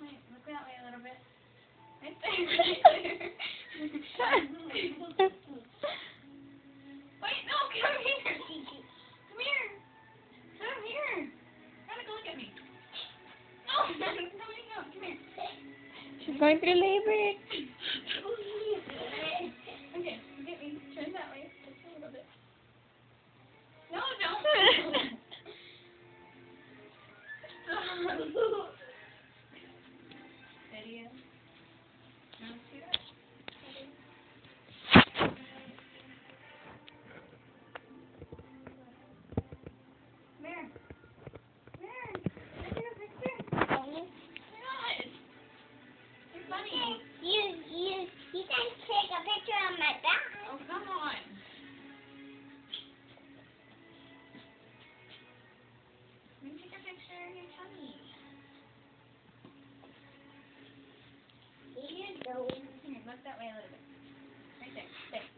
Wait, look that way a little bit. Right there, right there. Wait, no, come here. Come here. Come here. Gotta go look at me. No, no, come here. She's going through labor. Okay, look at me. Turn that way. Just a little bit. No, don't. Video. No, see that? Come here. Come here. Let's take a picture. Oh my God. You're funny. You can take a picture of my back. Oh, come on. Let me take a picture of your tummy. Here you go. Here, look that way a little bit. Right there. There.